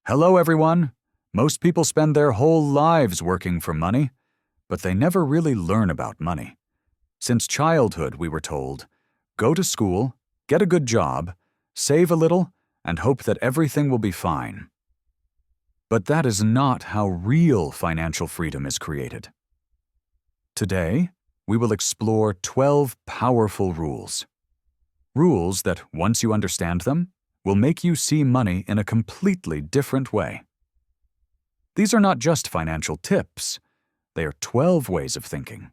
Hello, everyone. Most people spend their whole lives working for money, but they never really learn about money. Since childhood, we were told, go to school, get a good job, save a little, and hope that everything will be fine. But that is not how real financial freedom is created. Today, we will explore 12 powerful rules. Rules that, once you understand them, will make you see money in a completely different way. These are not just financial tips. They are 12 ways of thinking.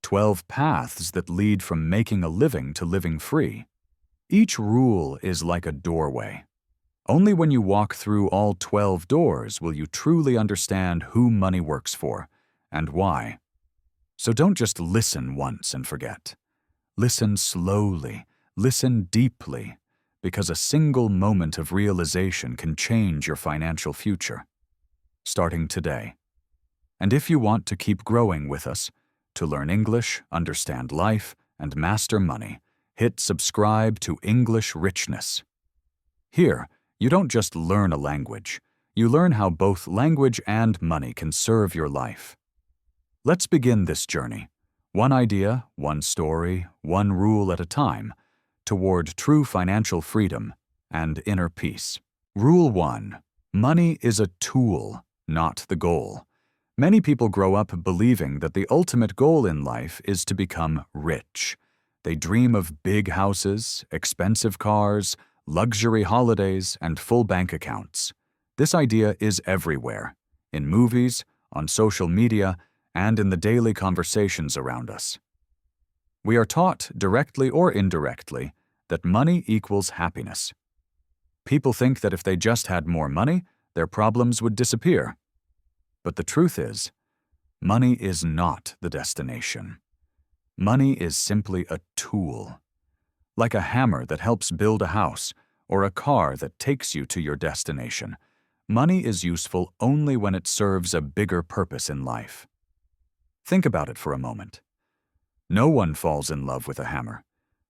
12 paths that lead from making a living to living free. Each rule is like a doorway. Only when you walk through all 12 doors will you truly understand who money works for and why. So don't just listen once and forget. Listen slowly, listen deeply, because a single moment of realization can change your financial future, starting today. And if you want to keep growing with us, to learn English, understand life, and master money, hit subscribe to English Richness. Here, you don't just learn a language, you learn how both language and money can serve your life. Let's begin this journey, one idea, one story, one rule at a time, toward true financial freedom and inner peace. Rule 1. Money is a tool, not the goal. Many people grow up believing that the ultimate goal in life is to become rich. They dream of big houses, expensive cars, luxury holidays, and full bank accounts. This idea is everywhere, in movies, on social media, and in the daily conversations around us. We are taught, directly or indirectly, that money equals happiness. People think that if they just had more money, their problems would disappear. But the truth is, money is not the destination. Money is simply a tool. Like a hammer that helps build a house, or a car that takes you to your destination, money is useful only when it serves a bigger purpose in life. Think about it for a moment. No one falls in love with a hammer.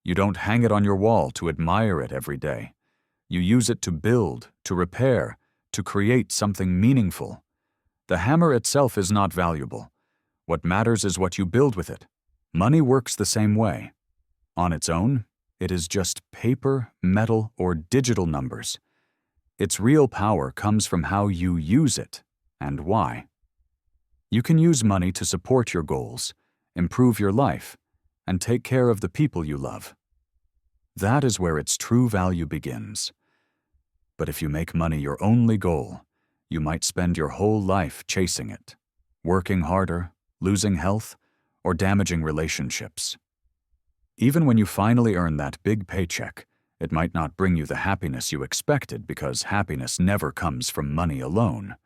You don't hang it on your wall to admire it every day. You use it to build, to repair, to create something meaningful. The hammer itself is not valuable. What matters is what you build with it. Money works the same way. On its own, it is just paper, metal, or digital numbers. Its real power comes from how you use it and why. You can use money to support your goals, improve your life, and take care of the people you love. That is where its true value begins. But if you make money your only goal, you might spend your whole life chasing it, working harder, losing health, or damaging relationships. Even when you finally earn that big paycheck, it might not bring you the happiness you expected because happiness never comes from money alone.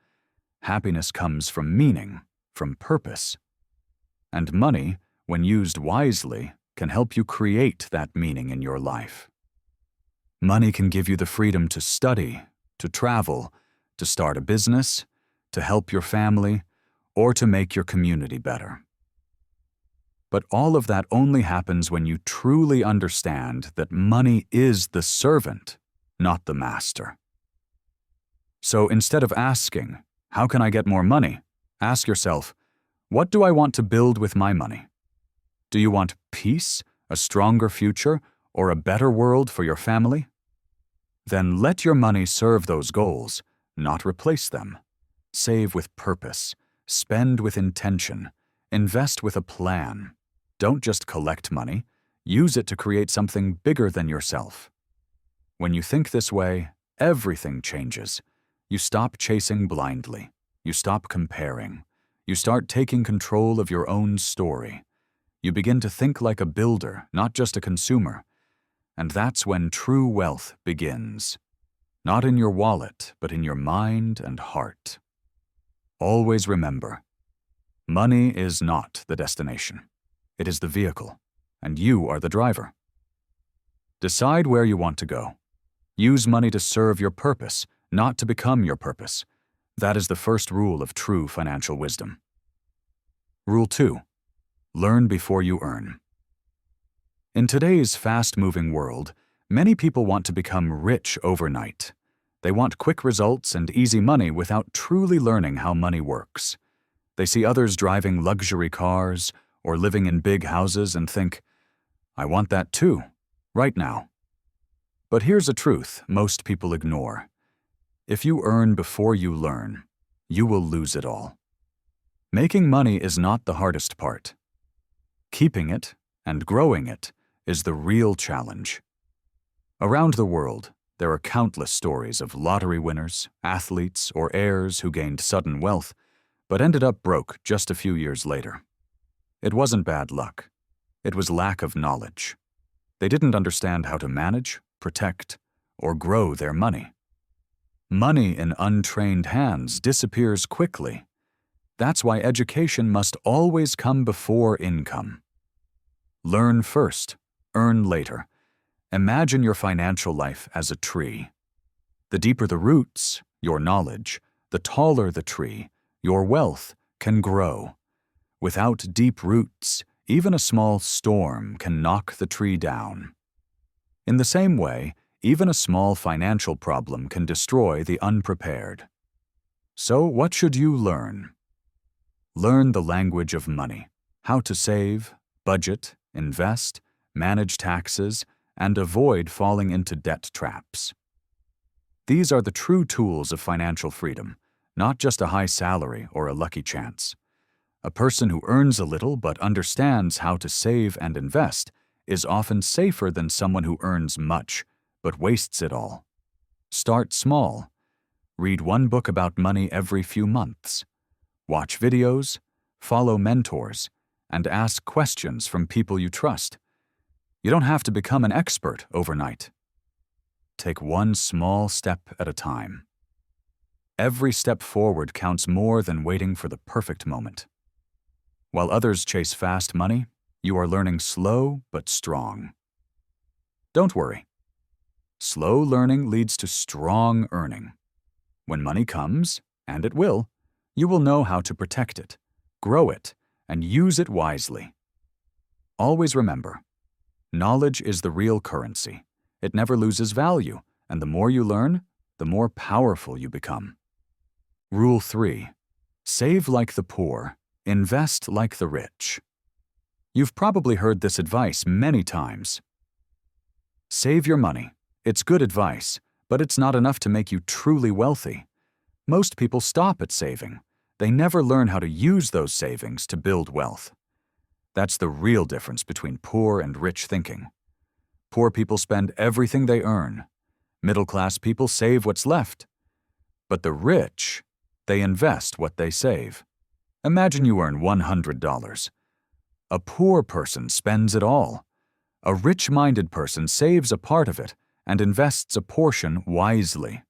Happiness comes from meaning, from purpose. And money, when used wisely, can help you create that meaning in your life. Money can give you the freedom to study, to travel, to start a business, to help your family, or to make your community better. But all of that only happens when you truly understand that money is the servant, not the master. So instead of asking, how can I get more money? Ask yourself, what do I want to build with my money? Do you want peace, a stronger future, or a better world for your family? Then let your money serve those goals, not replace them. Save with purpose, spend with intention, invest with a plan. Don't just collect money, use it to create something bigger than yourself. When you think this way, everything changes. You stop chasing blindly. You stop comparing. You start taking control of your own story. You begin to think like a builder, not just a consumer. And that's when true wealth begins. Not in your wallet, but in your mind and heart. Always remember, money is not the destination. It is the vehicle, and you are the driver. Decide where you want to go. Use money to serve your purpose, not to become your purpose. That is the first rule of true financial wisdom. Rule 2. Learn before you earn. In today's fast-moving world, many people want to become rich overnight. They want quick results and easy money without truly learning how money works. They see others driving luxury cars or living in big houses and think, I want that too, right now. But here's a truth most people ignore. If you earn before you learn, you will lose it all. Making money is not the hardest part. Keeping it and growing it is the real challenge. Around the world, there are countless stories of lottery winners, athletes, or heirs who gained sudden wealth, but ended up broke just a few years later. It wasn't bad luck. It was lack of knowledge. They didn't understand how to manage, protect, or grow their money. Money in untrained hands disappears quickly. That's why education must always come before income. Learn first, earn later. Imagine your financial life as a tree. The deeper the roots, your knowledge, the taller the tree, your wealth can grow. Without deep roots, even a small storm can knock the tree down. In the same way, even a small financial problem can destroy the unprepared. So what should you learn? Learn the language of money, how to save, budget, invest, manage taxes, and avoid falling into debt traps. These are the true tools of financial freedom, not just a high salary or a lucky chance. A person who earns a little but understands how to save and invest is often safer than someone who earns much but wastes it all. Start small. Read one book about money every few months. Watch videos, follow mentors, and ask questions from people you trust. You don't have to become an expert overnight. Take one small step at a time. Every step forward counts more than waiting for the perfect moment. While others chase fast money, you are learning slow but strong. Don't worry. Slow learning leads to strong earning. When money comes, and it will, you will know how to protect it, grow it, and use it wisely. Always remember, knowledge is the real currency. It never loses value, and the more you learn, the more powerful you become. Rule 3. Save like the poor, invest like the rich. You've probably heard this advice many times. Save your money. It's good advice, but it's not enough to make you truly wealthy. Most people stop at saving. They never learn how to use those savings to build wealth. That's the real difference between poor and rich thinking. Poor people spend everything they earn. Middle-class people save what's left. But the rich, they invest what they save. Imagine you earn $100. A poor person spends it all. A rich-minded person saves a part of it and invests a portion wisely.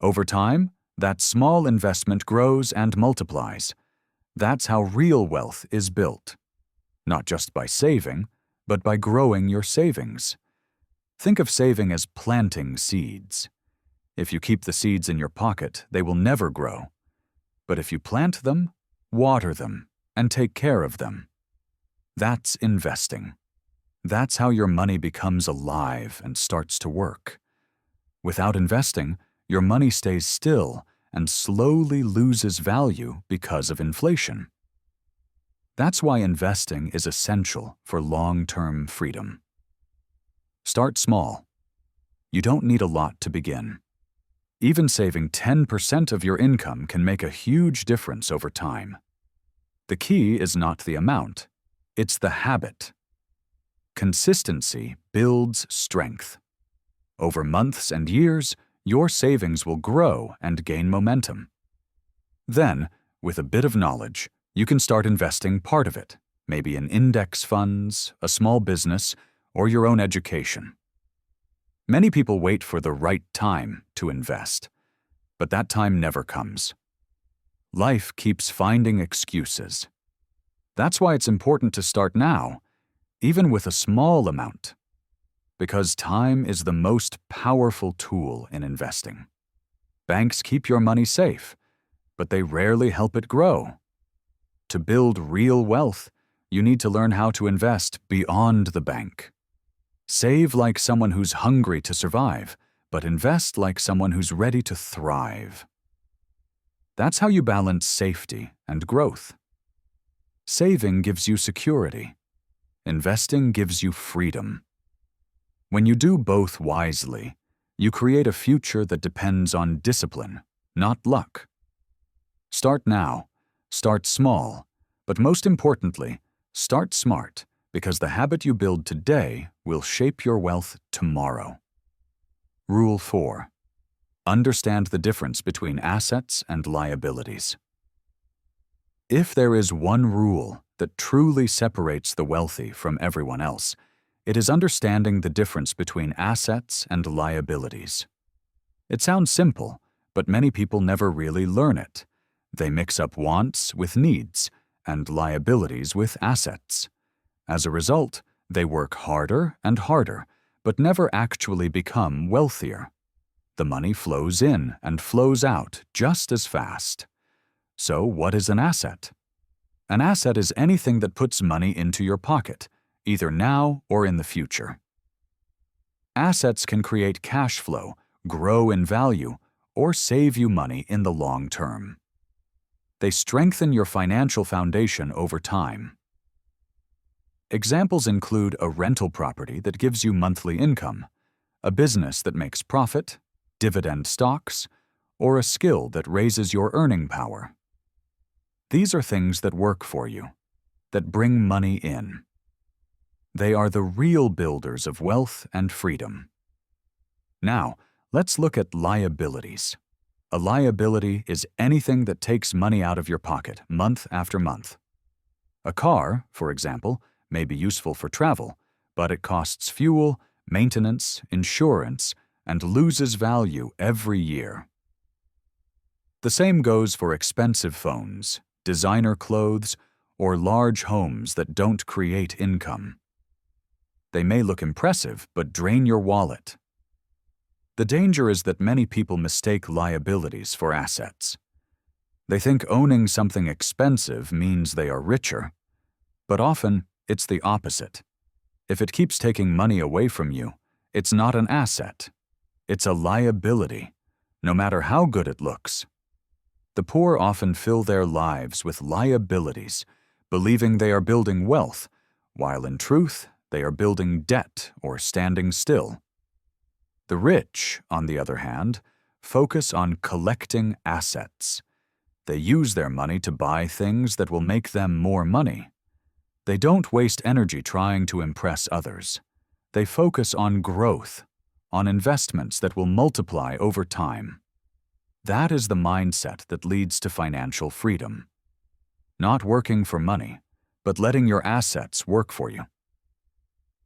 Over time, that small investment grows and multiplies. That's how real wealth is built. Not just by saving, but by growing your savings. Think of saving as planting seeds. If you keep the seeds in your pocket, they will never grow. But if you plant them, water them, and take care of them, that's investing. That's how your money becomes alive and starts to work. Without investing, your money stays still and slowly loses value because of inflation. That's why investing is essential for long-term freedom. Start small. You don't need a lot to begin. Even saving 10% of your income can make a huge difference over time. The key is not the amount, it's the habit. Consistency builds strength. Over months and years, your savings will grow and gain momentum. Then, with a bit of knowledge, you can start investing part of it, maybe in index funds, a small business, or your own education. Many people wait for the right time to invest, but that time never comes. Life keeps finding excuses. That's why it's important to start now, even with a small amount, because time is the most powerful tool in investing. Banks keep your money safe, but they rarely help it grow. To build real wealth, you need to learn how to invest beyond the bank. Save like someone who's hungry to survive, but invest like someone who's ready to thrive. That's how you balance safety and growth. Saving gives you security. Investing gives you freedom. When you do both wisely, you create a future that depends on discipline, not luck. Start now, start small, but most importantly, start smart, because the habit you build today will shape your wealth tomorrow. Rule 4. Understand the difference between assets and liabilities. If there is one rule that truly separates the wealthy from everyone else, it is understanding the difference between assets and liabilities. It sounds simple, but many people never really learn it. They mix up wants with needs and liabilities with assets. As a result, they work harder and harder, but never actually become wealthier. The money flows in and flows out just as fast. So what is an asset? An asset is anything that puts money into your pocket, either now or in the future. Assets can create cash flow, grow in value, or save you money in the long term. They strengthen your financial foundation over time. Examples include a rental property that gives you monthly income, a business that makes profit, dividend stocks, or a skill that raises your earning power. These are things that work for you, that bring money in. They are the real builders of wealth and freedom. Now, let's look at liabilities. A liability is anything that takes money out of your pocket month after month. A car, for example, may be useful for travel, but it costs fuel, maintenance, insurance, and loses value every year. The same goes for expensive phones, designer clothes, or large homes that don't create income. They may look impressive, but drain your wallet. The danger is that many people mistake liabilities for assets. They think owning something expensive means they are richer, but often it's the opposite. If it keeps taking money away from you, it's not an asset. It's a liability, no matter how good it looks. The poor often fill their lives with liabilities, believing they are building wealth, while in truth, they are building debt or standing still. The rich, on the other hand, focus on collecting assets. They use their money to buy things that will make them more money. They don't waste energy trying to impress others. They focus on growth, on investments that will multiply over time. That is the mindset that leads to financial freedom. Not working for money, but letting your assets work for you.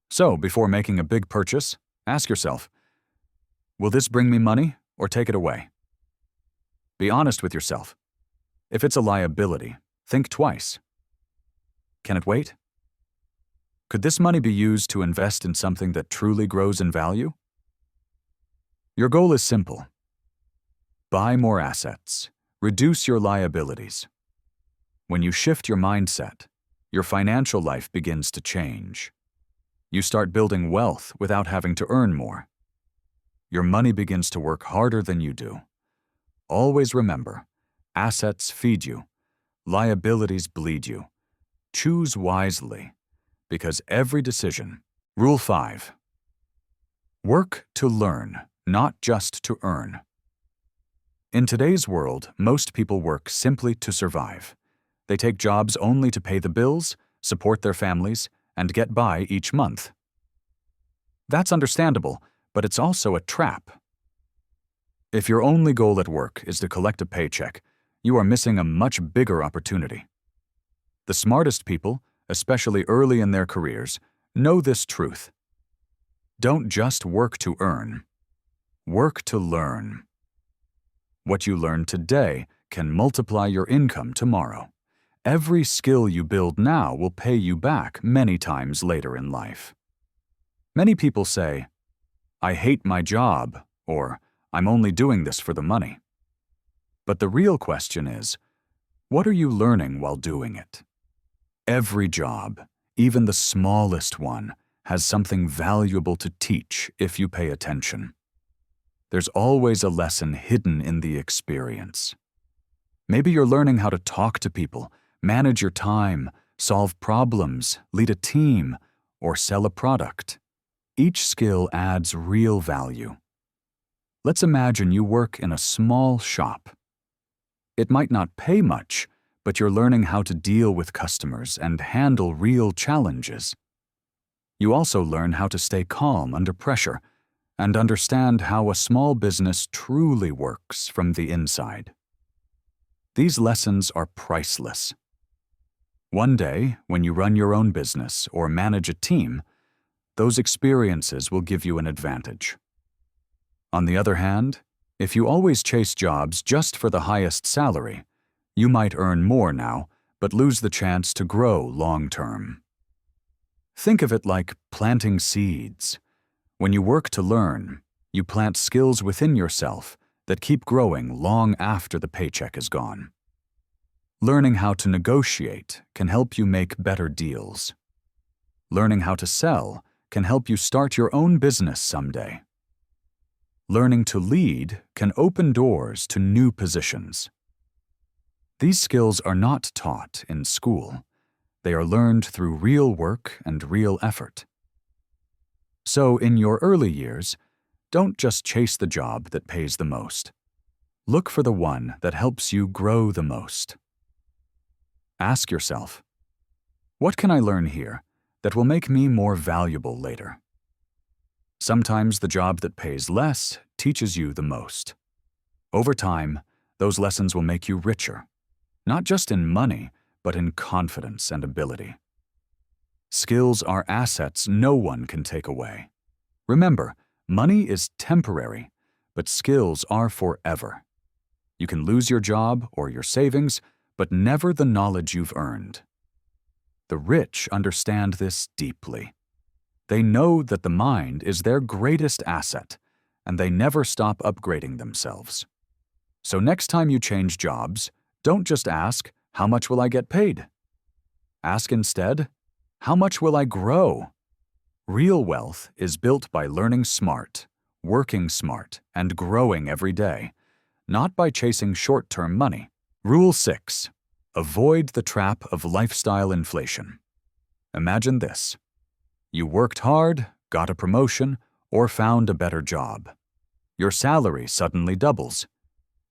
So, before making a big purchase, ask yourself, will this bring me money or take it away? Be honest with yourself. If it's a liability, think twice. Can it wait? Could this money be used to invest in something that truly grows in value? Your goal is simple. Buy more assets. Reduce your liabilities. When you shift your mindset, your financial life begins to change. You start building wealth without having to earn more. Your money begins to work harder than you do. Always remember, assets feed you, liabilities bleed you. Choose wisely, because every decision. Rule 5. Work to learn, not just to earn. In today's world, most people work simply to survive. They take jobs only to pay the bills, support their families, and get by each month. That's understandable, but it's also a trap. If your only goal at work is to collect a paycheck, you are missing a much bigger opportunity. The smartest people, especially early in their careers, know this truth. Don't just work to earn. Work to learn. What you learn today can multiply your income tomorrow. Every skill you build now will pay you back many times later in life. Many people say, "I hate my job," or "I'm only doing this for the money." But the real question is, what are you learning while doing it? Every job, even the smallest one, has something valuable to teach if you pay attention. There's always a lesson hidden in the experience. Maybe you're learning how to talk to people, manage your time, solve problems, lead a team, or sell a product. Each skill adds real value. Let's imagine you work in a small shop. It might not pay much, but you're learning how to deal with customers and handle real challenges. You also learn how to stay calm under pressure and understand how a small business truly works from the inside. These lessons are priceless. One day, when you run your own business or manage a team, those experiences will give you an advantage. On the other hand, if you always chase jobs just for the highest salary, you might earn more now, but lose the chance to grow long-term. Think of it like planting seeds. When you work to learn, you plant skills within yourself that keep growing long after the paycheck is gone. Learning how to negotiate can help you make better deals. Learning how to sell can help you start your own business someday. Learning to lead can open doors to new positions. These skills are not taught in school. They are learned through real work and real effort. So, in your early years, don't just chase the job that pays the most. Look for the one that helps you grow the most. Ask yourself, what can I learn here that will make me more valuable later? Sometimes the job that pays less teaches you the most. Over time, those lessons will make you richer, not just in money, but in confidence and ability. Skills are assets no one can take away. Remember, money is temporary, but skills are forever. You can lose your job or your savings, but never the knowledge you've earned. The rich understand this deeply. They know that the mind is their greatest asset, and they never stop upgrading themselves. So next time you change jobs, don't just ask, how much will I get paid? Ask instead, how much will I grow? Real wealth is built by learning smart, working smart, and growing every day, not by chasing short-term money. Rule 6. Avoid the trap of lifestyle inflation. Imagine this. You worked hard, got a promotion, or found a better job. Your salary suddenly doubles.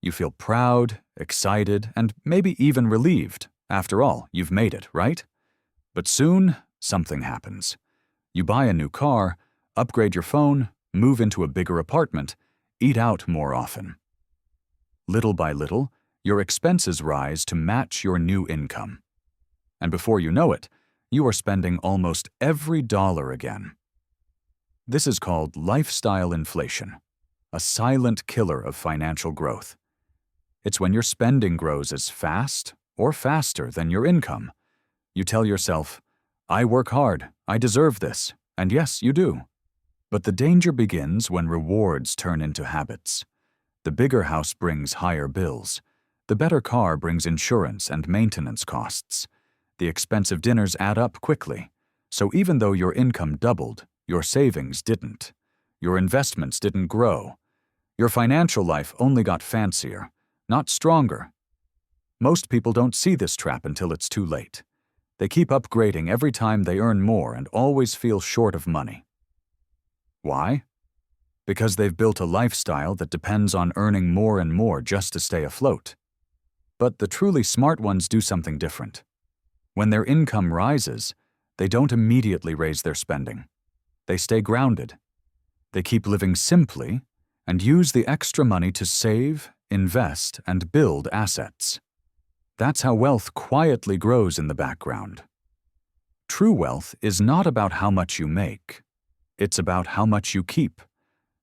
You feel proud, excited, and maybe even relieved. After all, you've made it, right? But soon, something happens. You buy a new car, upgrade your phone, move into a bigger apartment, eat out more often. Little by little, your expenses rise to match your new income. And before you know it, you are spending almost every dollar again. This is called lifestyle inflation, a silent killer of financial growth. It's when your spending grows as fast or faster than your income. You tell yourself, I work hard, I deserve this, and yes, you do. But the danger begins when rewards turn into habits. The bigger house brings higher bills. The better car brings insurance and maintenance costs. The expensive dinners add up quickly. So even though your income doubled, your savings didn't. Your investments didn't grow. Your financial life only got fancier, not stronger. Most people don't see this trap until it's too late. They keep upgrading every time they earn more and always feel short of money. Why? Because they've built a lifestyle that depends on earning more and more just to stay afloat. But the truly smart ones do something different. When their income rises, they don't immediately raise their spending. They stay grounded. They keep living simply and use the extra money to save, invest, and build assets. That's how wealth quietly grows in the background. True wealth is not about how much you make. It's about how much you keep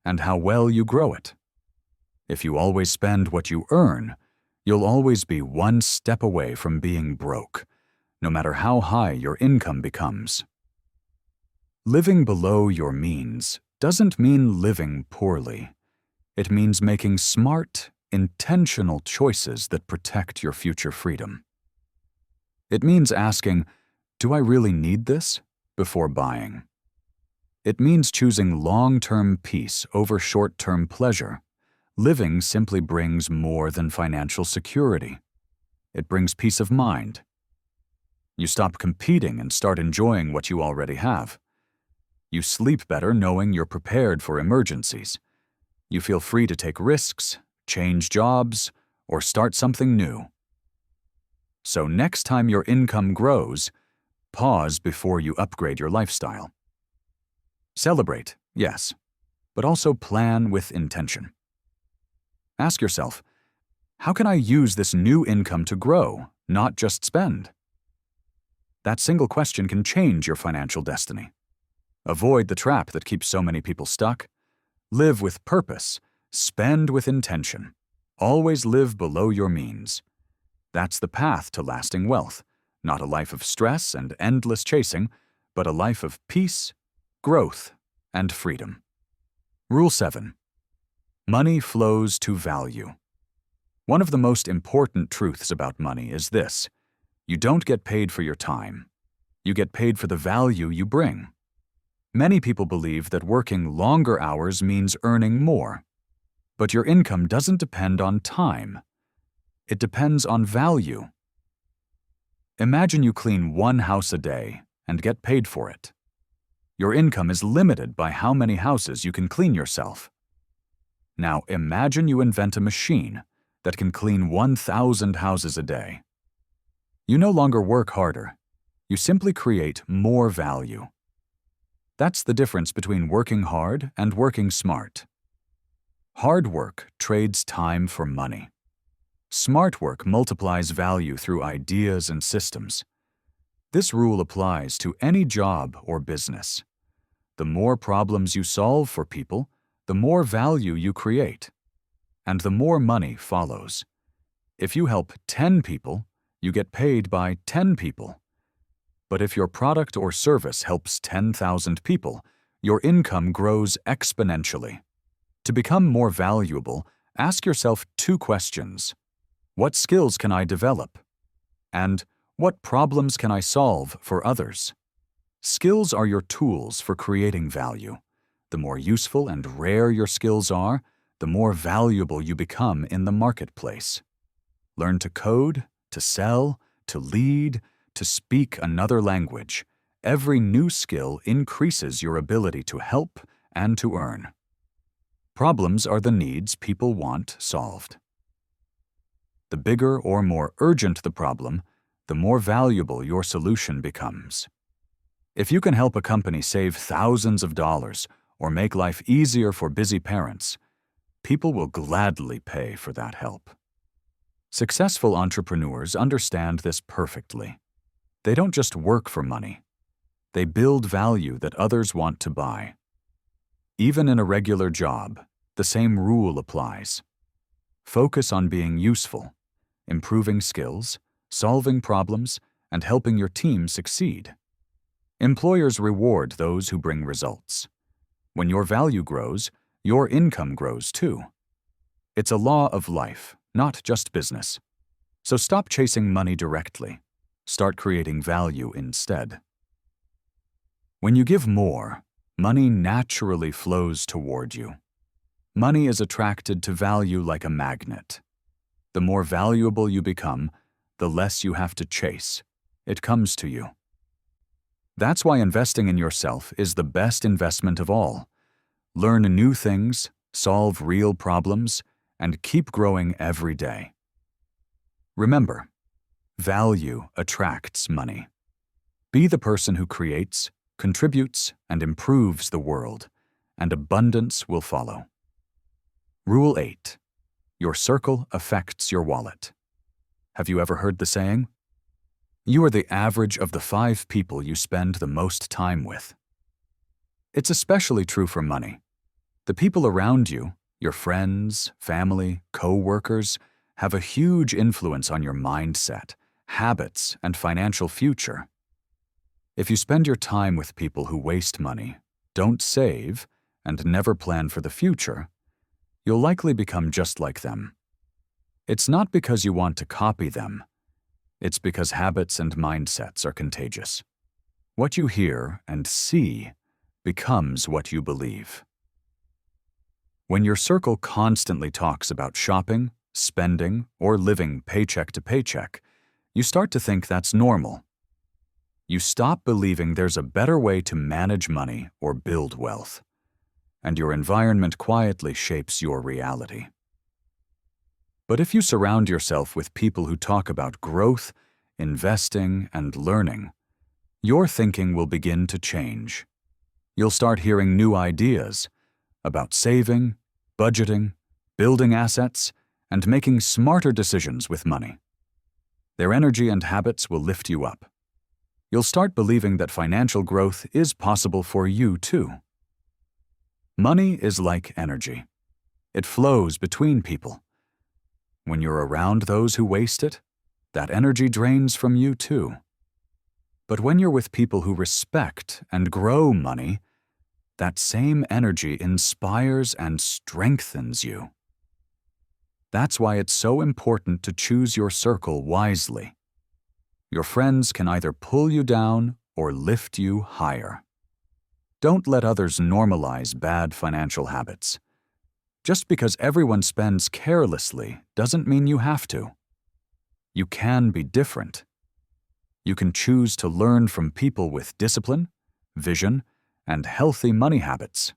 and how well you grow it. If you always spend what you earn, you'll always be one step away from being broke, no matter how high your income becomes. Living below your means doesn't mean living poorly. It means making smart, intentional choices that protect your future freedom. It means asking, do I really need this? Before buying. It means choosing long-term peace over short-term pleasure Living simply brings more than financial security. It brings peace of mind. You stop competing and start enjoying what you already have. You sleep better knowing you're prepared for emergencies. You feel free to take risks, change jobs, or start something new. So next time your income grows, pause before you upgrade your lifestyle. Celebrate, yes, but also plan with intention. Ask yourself, how can I use this new income to grow, not just spend? That single question can change your financial destiny. Avoid the trap that keeps so many people stuck. Live with purpose. Spend with intention. Always live below your means. That's the path to lasting wealth, not a life of stress and endless chasing, but a life of peace, growth, and freedom. Rule 7. Money flows to value. One of the most important truths about money is this: you don't get paid for your time. You get paid for the value you bring. Many people believe that working longer hours means earning more. But your income doesn't depend on time. It depends on value. Imagine you clean one house a day and get paid for it. Your income is limited by how many houses you can clean yourself. Now imagine you invent a machine that can clean 1,000 houses a day. You no longer work harder. You simply create more value. That's the difference between working hard and working smart. Hard work trades time for money. Smart work multiplies value through ideas and systems. This rule applies to any job or business. The more problems you solve for people, the more value you create, and the more money follows. If you help 10 people, you get paid by 10 people. But if your product or service helps 10,000 people, your income grows exponentially. To become more valuable, ask yourself 2 questions. What skills can I develop? And what problems can I solve for others? Skills are your tools for creating value. The more useful and rare your skills are, the more valuable you become in the marketplace. Learn to code, to sell, to lead, to speak another language. Every new skill increases your ability to help and to earn. Problems are the needs people want solved. The bigger or more urgent the problem, the more valuable your solution becomes. If you can help a company save thousands of dollars or make life easier for busy parents, people will gladly pay for that help. Successful entrepreneurs understand this perfectly. They don't just work for money. They build value that others want to buy. Even in a regular job, the same rule applies. Focus on being useful, improving skills, solving problems, and helping your team succeed. Employers reward those who bring results. When your value grows, your income grows too. It's a law of life, not just business. So stop chasing money directly. Start creating value instead. When you give more, money naturally flows toward you. Money is attracted to value like a magnet. The more valuable you become, the less you have to chase. It comes to you. That's why investing in yourself is the best investment of all. Learn new things, solve real problems, and keep growing every day. Remember, value attracts money. Be the person who creates, contributes, and improves the world, and abundance will follow. Rule 8. Your circle affects your wallet. Have you ever heard the saying? You are the average of the 5 people you spend the most time with. It's especially true for money. The people around you, your friends, family, co-workers, have a huge influence on your mindset, habits, and financial future. If you spend your time with people who waste money, don't save, and never plan for the future, you'll likely become just like them. It's not because you want to copy them. It's because habits and mindsets are contagious. What you hear and see becomes what you believe. When your circle constantly talks about shopping, spending, or living paycheck to paycheck, you start to think that's normal. You stop believing there's a better way to manage money or build wealth, and your environment quietly shapes your reality. But if you surround yourself with people who talk about growth, investing, and learning, your thinking will begin to change. You'll start hearing new ideas about saving, budgeting, building assets, and making smarter decisions with money. Their energy and habits will lift you up. You'll start believing that financial growth is possible for you too. Money is like energy. It flows between people. When you're around those who waste it, that energy drains from you too. But when you're with people who respect and grow money, that same energy inspires and strengthens you. That's why it's so important to choose your circle wisely. Your friends can either pull you down or lift you higher. Don't let others normalize bad financial habits. Just because everyone spends carelessly doesn't mean you have to. You can be different. You can choose to learn from people with discipline, vision, and healthy money habits.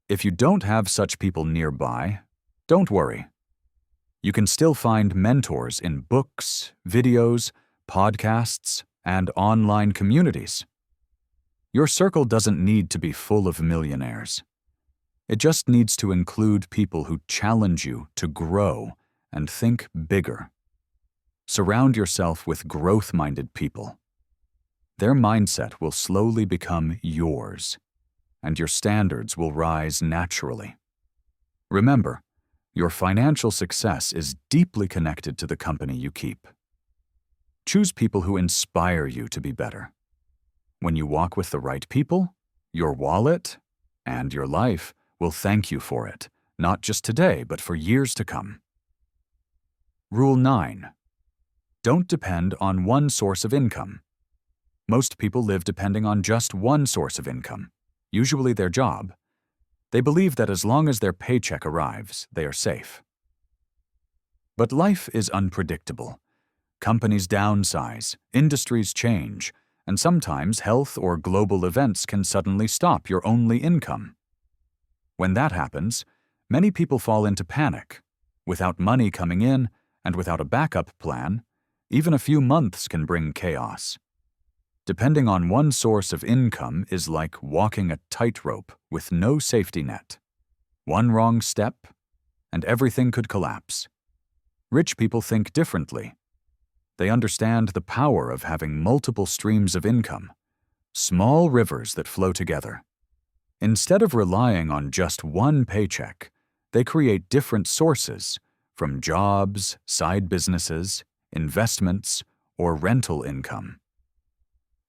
If you don't have such people nearby, don't worry. You can still find mentors in books, videos, podcasts, and online communities. Your circle doesn't need to be full of millionaires. It just needs to include people who challenge you to grow and think bigger. Surround yourself with growth-minded people. Their mindset will slowly become yours, and your standards will rise naturally. Remember, your financial success is deeply connected to the company you keep. Choose people who inspire you to be better. When you walk with the right people, your wallet and your life will thank you for it, not just today, but for years to come. Rule 9. Don't depend on one source of income. Most people live depending on just one source of income, usually their job. They believe that as long as their paycheck arrives, they are safe. But life is unpredictable. Companies downsize, industries change, and sometimes health or global events can suddenly stop your only income. When that happens, many people fall into panic. Without money coming in and without a backup plan, even a few months can bring chaos. Depending on one source of income is like walking a tightrope with no safety net. One wrong step, and everything could collapse. Rich people think differently. They understand the power of having multiple streams of income, small rivers that flow together. Instead of relying on just one paycheck, they create different sources, from jobs, side businesses, investments, or rental income.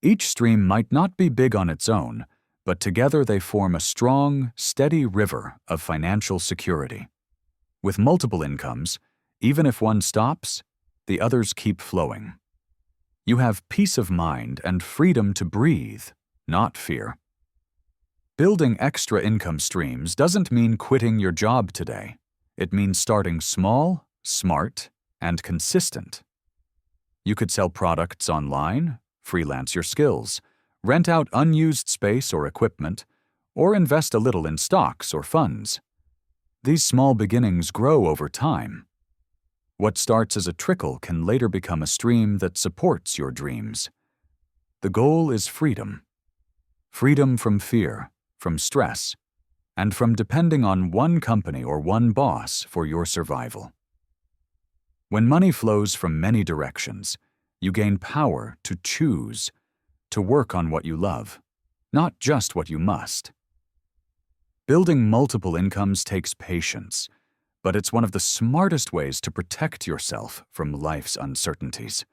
Each stream might not be big on its own, but together they form a strong, steady river of financial security. With multiple incomes, even if one stops, the others keep flowing. You have peace of mind and freedom to breathe, not fear. Building extra income streams doesn't mean quitting your job today. It means starting small, smart, and consistent. You could sell products online, freelance your skills, rent out unused space or equipment, or invest a little in stocks or funds. These small beginnings grow over time. What starts as a trickle can later become a stream that supports your dreams. The goal is freedom. Freedom from fear, from stress, and from depending on one company or one boss for your survival. When money flows from many directions, you gain power to choose, to work on what you love, not just what you must. Building multiple incomes takes patience, but it's one of the smartest ways to protect yourself from life's uncertainties.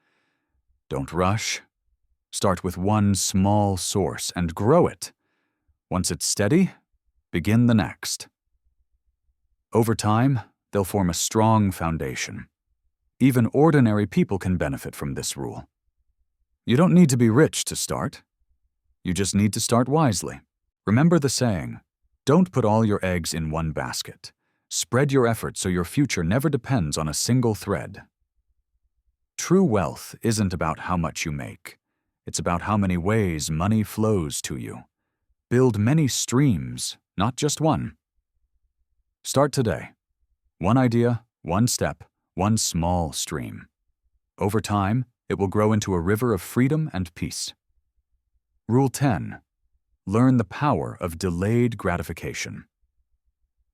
Don't rush. Start with one small source and grow it. Once it's steady, begin the next. Over time, they'll form a strong foundation. Even ordinary people can benefit from this rule. You don't need to be rich to start. You just need to start wisely. Remember the saying, Don't put all your eggs in one basket. Spread your effort so your future never depends on a single thread. True wealth isn't about how much you make. It's about how many ways money flows to you. Build many streams, not just one. Start today. One idea, one step, one small stream. Over time, it will grow into a river of freedom and peace. Rule 10. Learn the power of delayed gratification.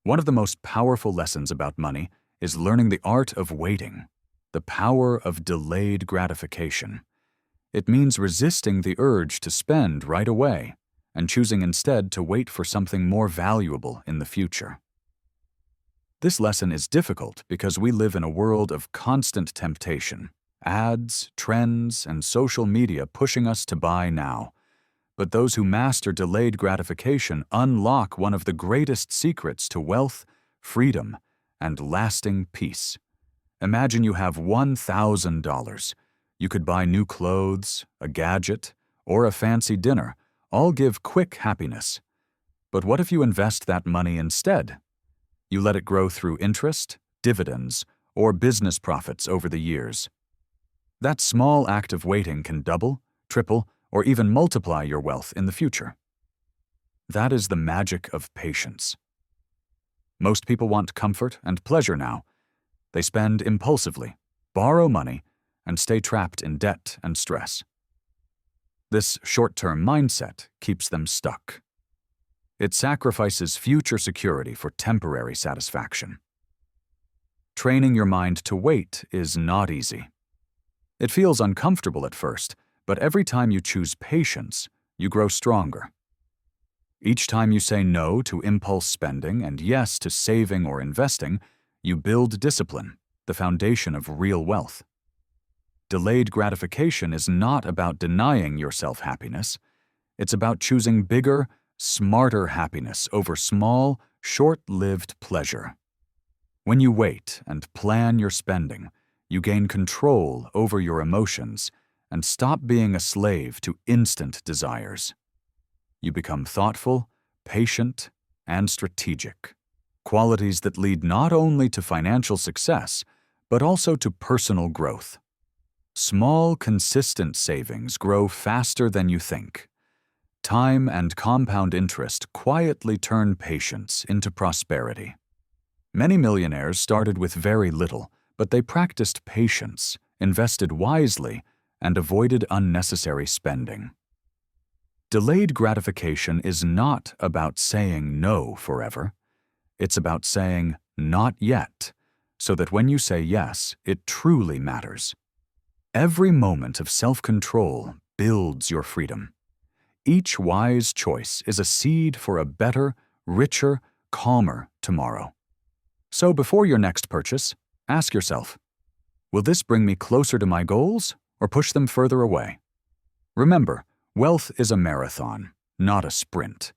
One of the most powerful lessons about money is learning the art of waiting, the power of delayed gratification. It means resisting the urge to spend right away and choosing instead to wait for something more valuable in the future. This lesson is difficult because we live in a world of constant temptation, ads, trends, and social media pushing us to buy now. But those who master delayed gratification unlock one of the greatest secrets to wealth, freedom, and lasting peace. Imagine you have $1,000. You could buy new clothes, a gadget, or a fancy dinner, all give quick happiness. But what if you invest that money instead? You let it grow through interest, dividends, or business profits over the years. That small act of waiting can double, triple, or even multiply your wealth in the future. That is the magic of patience. Most people want comfort and pleasure now. They spend impulsively, borrow money, and stay trapped in debt and stress. This short-term mindset keeps them stuck. It sacrifices future security for temporary satisfaction. Training your mind to wait is not easy. It feels uncomfortable at first, but every time you choose patience, you grow stronger. Each time you say no to impulse spending and yes to saving or investing, you build discipline, the foundation of real wealth. Delayed gratification is not about denying yourself happiness. It's about choosing bigger, smarter happiness over small, short-lived pleasure. When you wait and plan your spending, you gain control over your emotions and stop being a slave to instant desires. You become thoughtful, patient, and strategic, qualities that lead not only to financial success, but also to personal growth. Small, consistent savings grow faster than you think. Time and compound interest quietly turn patience into prosperity. Many millionaires started with very little, but they practiced patience, invested wisely, and avoided unnecessary spending. Delayed gratification is not about saying no forever. It's about saying not yet, so that when you say yes, it truly matters. Every moment of self-control builds your freedom. Each wise choice is a seed for a better, richer, calmer tomorrow. So before your next purchase, ask yourself, will this bring me closer to my goals or push them further away? Remember, wealth is a marathon, not a sprint.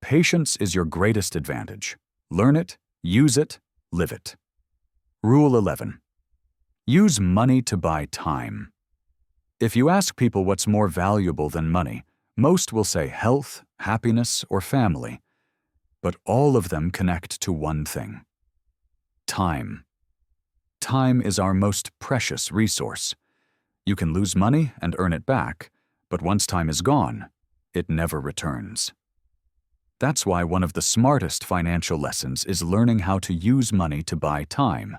Patience is your greatest advantage. Learn it, use it, live it. Rule 11. Use money to buy time. If you ask people what's more valuable than money, most will say health, happiness, or family. But all of them connect to one thing: time. Time is our most precious resource. You can lose money and earn it back, but once time is gone, it never returns. That's why one of the smartest financial lessons is learning how to use money to buy time,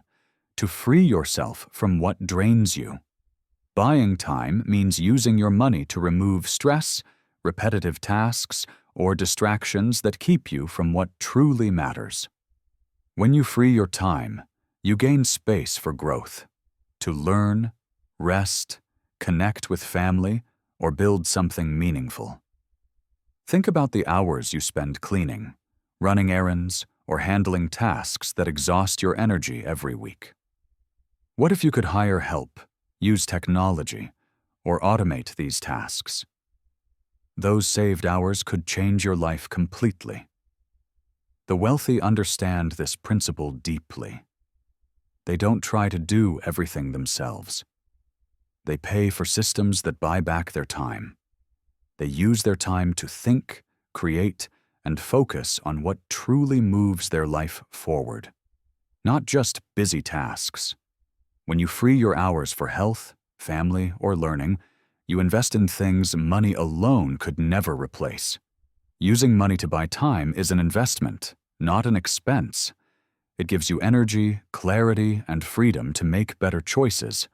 to free yourself from what drains you. Buying time means using your money to remove stress, repetitive tasks, or distractions that keep you from what truly matters. When you free your time, you gain space for growth, to learn, rest, connect with family, or build something meaningful. Think about the hours you spend cleaning, running errands, or handling tasks that exhaust your energy every week. What if you could hire help, use technology, or automate these tasks? Those saved hours could change your life completely. The wealthy understand this principle deeply. They don't try to do everything themselves. They pay for systems that buy back their time. They use their time to think, create, and focus on what truly moves their life forward. Not just busy tasks. When you free your hours for health, family, or learning, you invest in things money alone could never replace. Using money to buy time is an investment, not an expense. It gives you energy, clarity, and freedom to make better choices.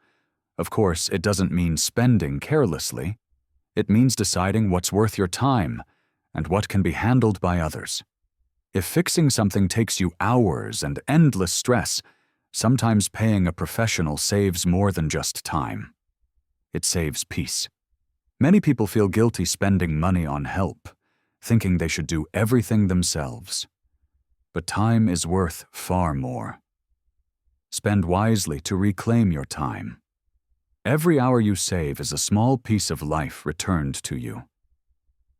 Of course, it doesn't mean spending carelessly. It means deciding what's worth your time and what can be handled by others. If fixing something takes you hours and endless stress, sometimes paying a professional saves more than just time. It saves peace. Many people feel guilty spending money on help, thinking they should do everything themselves. But time is worth far more. Spend wisely to reclaim your time. Every hour you save is a small piece of life returned to you.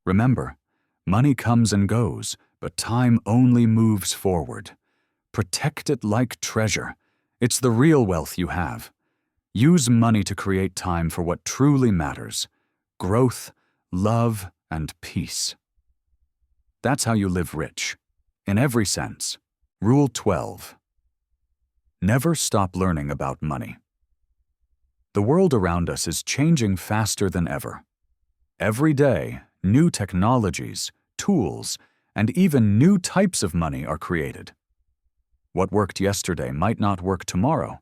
Remember, money comes and goes, but time only moves forward. Protect it like treasure. It's the real wealth you have. Use money to create time for what truly matters: growth, love, and peace. That's how you live rich, in every sense. Rule 12. Never stop learning about money. The world around us is changing faster than ever. Every day, new technologies, tools, and even new types of money are created. What worked yesterday might not work tomorrow.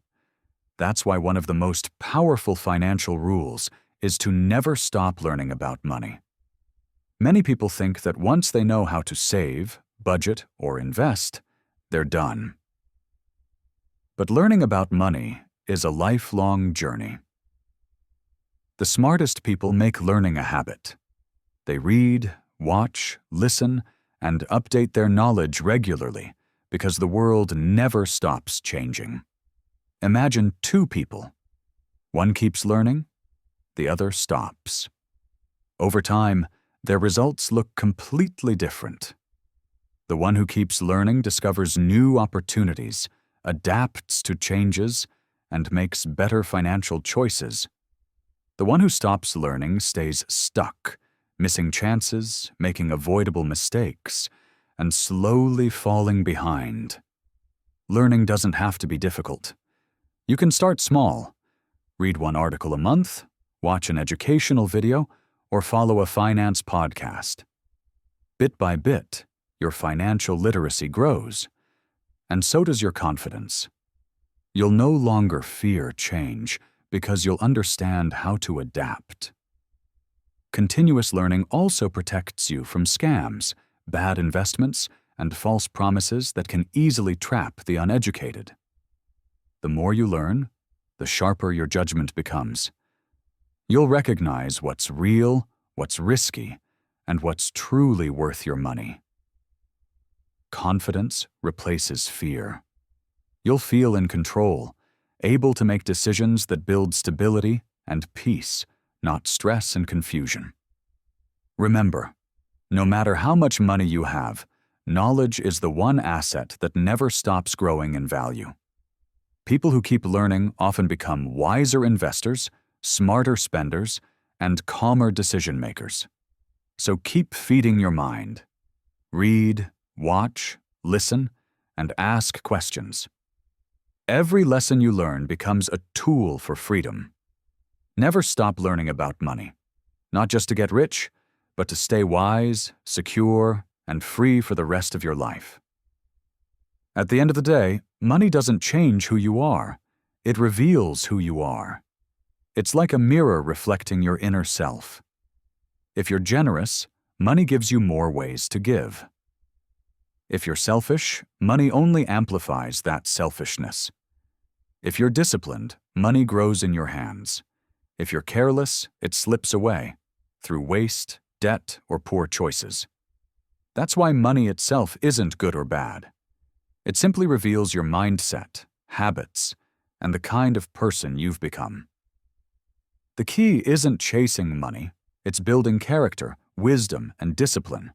That's why one of the most powerful financial rules is to never stop learning about money. Many people think that once they know how to save, budget, or invest, they're done. But learning about money is a lifelong journey. The smartest people make learning a habit. They read, watch, listen, and update their knowledge regularly because the world never stops changing. Imagine two people. One keeps learning, the other stops. Over time, their results look completely different. The one who keeps learning discovers new opportunities, adapts to changes, and makes better financial choices. The one who stops learning stays stuck, missing chances, making avoidable mistakes, and slowly falling behind. Learning doesn't have to be difficult. You can start small. Read one article a month, watch an educational video, or follow a finance podcast. Bit by bit, your financial literacy grows, and so does your confidence. You'll no longer fear change because you'll understand how to adapt. Continuous learning also protects you from scams, bad investments, and false promises that can easily trap the uneducated. The more you learn, the sharper your judgment becomes. You'll recognize what's real, what's risky, and what's truly worth your money. Confidence replaces fear. You'll feel in control, able to make decisions that build stability and peace, not stress and confusion. Remember, no matter how much money you have, knowledge is the one asset that never stops growing in value. People who keep learning often become wiser investors, smarter spenders, and calmer decision makers. So keep feeding your mind. Read, watch, listen, and ask questions. Every lesson you learn becomes a tool for freedom. Never stop learning about money, not just to get rich, but to stay wise, secure, and free for the rest of your life. At the end of the day, money doesn't change who you are. It reveals who you are. It's like a mirror reflecting your inner self. If you're generous, money gives you more ways to give. If you're selfish, money only amplifies that selfishness. If you're disciplined, money grows in your hands. If you're careless, it slips away through waste, debt, or poor choices. That's why money itself isn't good or bad. It simply reveals your mindset, habits, and the kind of person you've become. The key isn't chasing money, it's building character, wisdom, and discipline.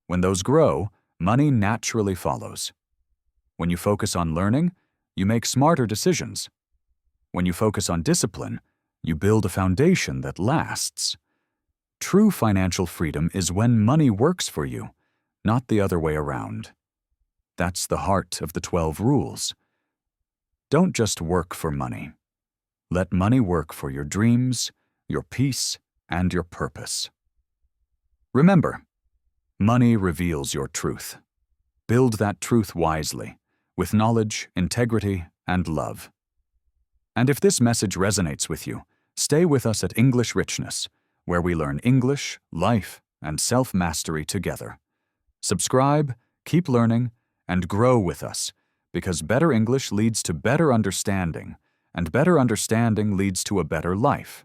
When those grow, money naturally follows. When you focus on learning, you make smarter decisions. When you focus on discipline, you build a foundation that lasts. True financial freedom is when money works for you, not the other way around. That's the heart of the 12 rules. Don't just work for money. Let money work for your dreams, your peace, and your purpose. Remember, money reveals your truth. Build that truth wisely, with knowledge, integrity, and love. And if this message resonates with you, stay with us at English Richness, where we learn English, life, and self-mastery together. Subscribe, keep learning, and grow with us, because better English leads to better understanding, and better understanding leads to a better life.